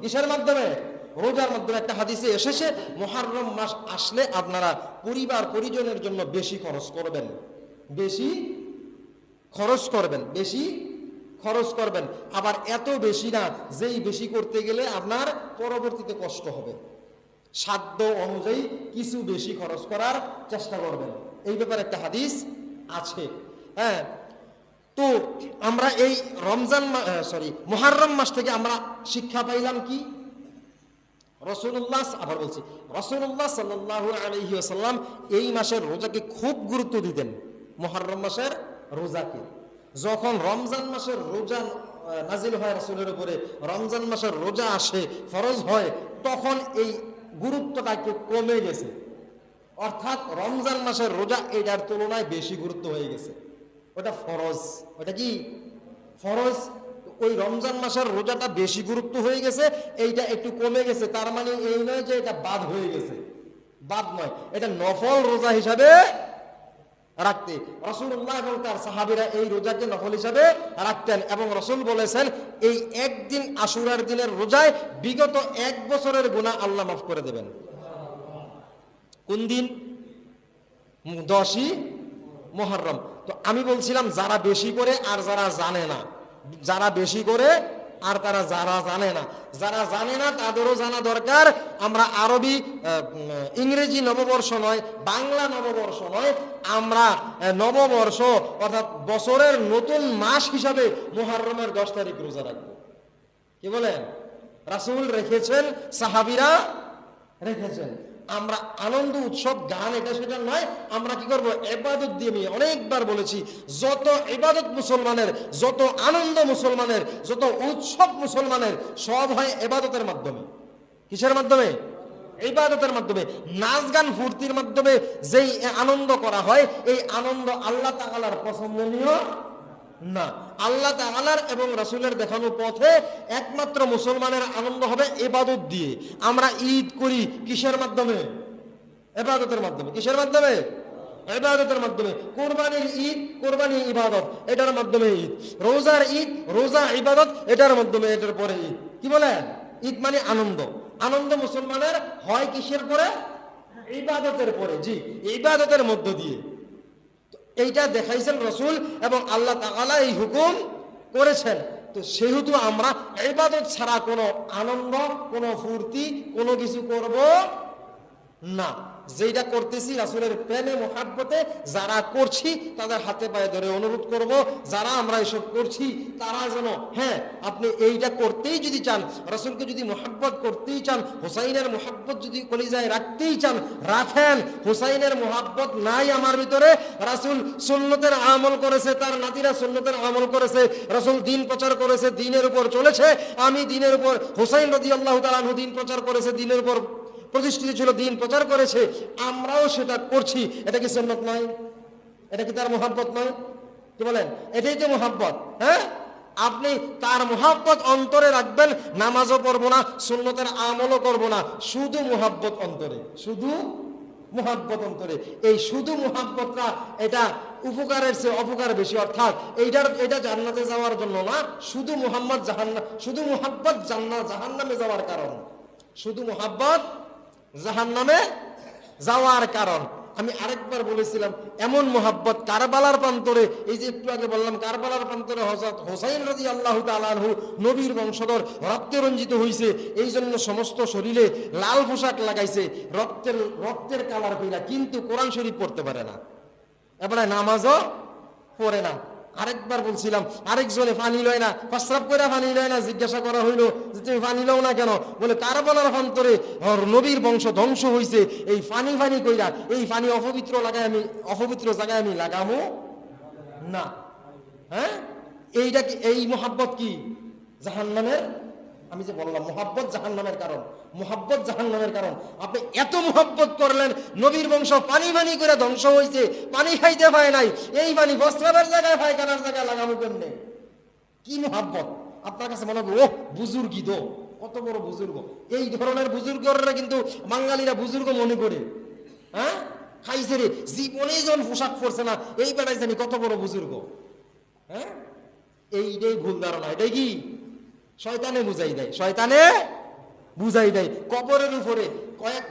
কিসের মাধ্যমে? রোজার মাধ্যমে। একটা হাদিসে এসেছে মুহররম মাস আসলে আপনারা পরিবার পরিজনের জন্য বেশি খরচ করবেন, বেশি খরচ করবেন, বেশি খরচ করবেন। আবার এত বেশি না যেই বেশি করতে গেলে আপনার পরবর্তীতে কষ্ট হবে। সাধ্য অনুযায়ী কিছু বেশি খরচ করার চেষ্টা করবেন, এই ব্যাপারে একটা হাদিস আছে। হ্যাঁ, তো আমরা এই রমজান মুহররম মাস থেকে আমরা শিক্ষা পাইলাম কি? রাসূলুল্লাহ, আবার বলছি, রাসূলুল্লাহ সাল্লাল্লাহু আলাইহি ওয়াসাল্লাম এই মাসের রোজাকে খুব গুরুত্ব দিতেন। মুহররম মাসের রোজাকে, যখন রমজান মাসের রোজা নাজিল হয় রাসূলের উপরে, রমজান মাসের রোজা আসে, ফরজ হয়, তখন এই গুরুত্বটা একটু কমে গেছে। অর্থাৎ রমজান মাসের রোজা এটার তুলনায় বেশি গুরুত্ব হয়ে গেছে। ওটা ফরজ, ওটা কি ফরজ। ওই রমজান মাসের রোজাটা বেশি গুরুত্ব হয়ে গেছে, এইটা একটু কমে গেছে। তার মানে এই নয় যে এটা বাদ হয়ে গেছে, বাদ নয়, এটা নফল রোজা হিসাবে রাখতে রাসূলুল্লাহ এবং তার সাহাবীরা এই রোজাকে নফল হিসাবে রাখতেন। এবং রাসূল বলেছেন এই একদিন আশুরার দিনের রোজায় বিগত 1 বছরের গুনাহ আল্লাহ মাফ করে দেবেন। কোন দিন? 10ই মুহররম। তো আমি বলছিলাম যারা বেশি করে আর যারা জানে না, যারা বেশি করে আর যারা জানে না, যারা জানে না তাদেরও জানা দরকার। আমরা আরবি ইংরেজি নববর্ষ নয়, বাংলা নববর্ষ নয়, আমরা নববর্ষ অর্থাৎ বছরের নতুন মাস হিসাবে মুহররমের 10 তারিখ রোজা রাখবো। কি বলেন? রাসূল রেখেছেন, সাহাবীরা রেখেছেন। আমরা আনন্দ উৎসব গান এটা সেটা নয়, আমরা কি করব? ইবাদত দিয়ে। আমি অনেকবার বলেছি যত ইবাদত মুসলমানের, যত আনন্দ মুসলমানের, যত উৎসব মুসলমানের, সব হয় ইবাদতের মাধ্যমে। কিসের মাধ্যমে? ইবাদতের মাধ্যমে। নাচ গান ফুর্তির মাধ্যমে যেই আনন্দ করা হয়, এই আনন্দ আল্লাহ তাআলার পছন্দনীয় না। আল্লাহ তাআলার এবং রাসূলের দেখানো পথে একমাত্র মুসলমানের আনন্দ হবে ইবাদত দিয়ে। আমরা ঈদ করি কিসের মাধ্যমে? ইবাদতের মাধ্যমে। কিসের মাধ্যমে? ইবাদতের মাধ্যমে। কুরবানির ঈদ, কুরবানি ইবাদত, এটার মাধ্যমে ঈদ। রোজার ঈদ, রোজা ইবাদত, এটার মাধ্যমে, এটার পরে ঈদ। কি বলেন? ঈদ মানে আনন্দ। আনন্দ মুসলমানের হয় কিসের পরে? ইবাদতের পরে। জি, ইবাদতের মধ্য দিয়ে। এইটা দেখাইছেন রাসূল এবং আল্লাহ তাআলা এই হুকুম করেছেন। তো সেহেতু আমরা ইবাদত ছাড়া কোনো আনন্দ, কোনো ফুর্তি, কোনো কিছু করব না। যেটা করতেছি রাসূলের প্রেমে মুহাব্বতে যারা করছি তাদের হাতে পায়ে ধরে অনুরোধ করব, যারা আমরা এসব করছি তারা যেন, হ্যাঁ, আপনি এইটা করতেই যদি চান, রাসূলকে যদি মুহাব্বত করতেই চান, হুসাইনের মুহাব্বত যদি কলিজায় রাখতেই চান, রাখেন। হুসাইনের মুহাব্বত নাই আমার ভিতরে, রাসূল সুন্নতের আমল করেছে, তার নাতিরা সুন্নতের আমল করেছে, রাসূল দ্বীন প্রচার করেছে, দ্বীনের উপর চলেছে, আমি দ্বীনের উপর, হুসাইন রাদিয়াল্লাহু তাআলা আনহু দ্বীন প্রচার করেছে, দ্বীনের উপর প্রতিষ্ঠিত ছিল, দ্বীন প্রচার করেছে, আমরাও সেটা করছি। এটা কি সুন্নাত নয়? এটা কি তার মুহাব্বত নয়? কি বলেন? এটাই তো মুহাব্বত। হ্যাঁ, আপনি তার মুহাব্বত অন্তরে রাখবেন, নামাজও পড়বো না, সুন্নতের আমলও করবো না, শুধু মুহাব্বত অন্তরে, শুধু মুহাব্বত অন্তরে। এই শুধু মুহাব্বতটা, এটা উপকারের চেয়ে অপকার বেশি। অর্থাৎ এটা জান্নাতে যাওয়ার জন্য না, শুধু মুহাম্মদ জাহান্নাম, শুধু মুহাব্বত জাহান্নামে যাওয়ার কারণ, শুধু মুহাব্বত জাহান্নামে যাওয়ার কারণ। আমি আরেকবার বলেছিলাম, এমন মুহাব্বত কারবালার প্রান্তরে, এই যে একটু আগে বললাম, কারবালার প্রান্তরে হযরত হুসাইন রাদিয়াল্লাহু তাআলা আনহু নবীর বংশধর, রক্তে রঞ্জিত হইছে, এই জন্য সমস্ত শরীরে লাল পোশাক লাগাইছে, রক্তের কালার কইরা, কিন্তু কোরআন শরীফ পড়তে পারে না, এবারে নামাজও পড়ে না। আরেকবার বলছিলাম, আরেকজনে পানি লয় না, প্রস্রাব করে পানি লয় না, জিজ্ঞাসা করা হইলো যে তুমি পানি লও না কেন? বলে কারবালার প্রান্তরে নবীর বংশ ধ্বংস হইছে, এই পানি কইরা, এই পানি অপবিত্র জায়গায় আমি লাগামু না। হ্যাঁ, এইটা কি? এই মুহাব্বত কি জাহান্নামের? আমি যে বললাম মুহাব্বত জাহান্নামের কারণ, মুহাব্বত জাহান্নামের কারণ। আপনি এত মুহাব্বত করলেন, নবীর বংশ পানি করে ধ্বংস হয়েছে, পানি খাইতে পায় নাই, এই পানি বস্ত্রাবের জায়গায়, পায়খানার জায়গায় লাগাবো কেমনে? কি মুহাব্বত? আপনার কাছে মনে হবে ও বুজুর্গি দো, কত বড় বুজুর্গ। এই ধরনের বুজুর্গরা কিন্তু বাঙালিরা বুজুর্গ মনে করে। হ্যাঁ, খাইছে রে, জীবনে যখন পোশাক পরছে না, এই বেড়াই জানি কত বড় বুজুর্গ। হ্যাঁ, এইটাই ভুল ধারণা। এটাই কি? শয়তানে বুঝাই দেয়, শয়তানে বুঝাই দেয় কবরের উপরে কয়েক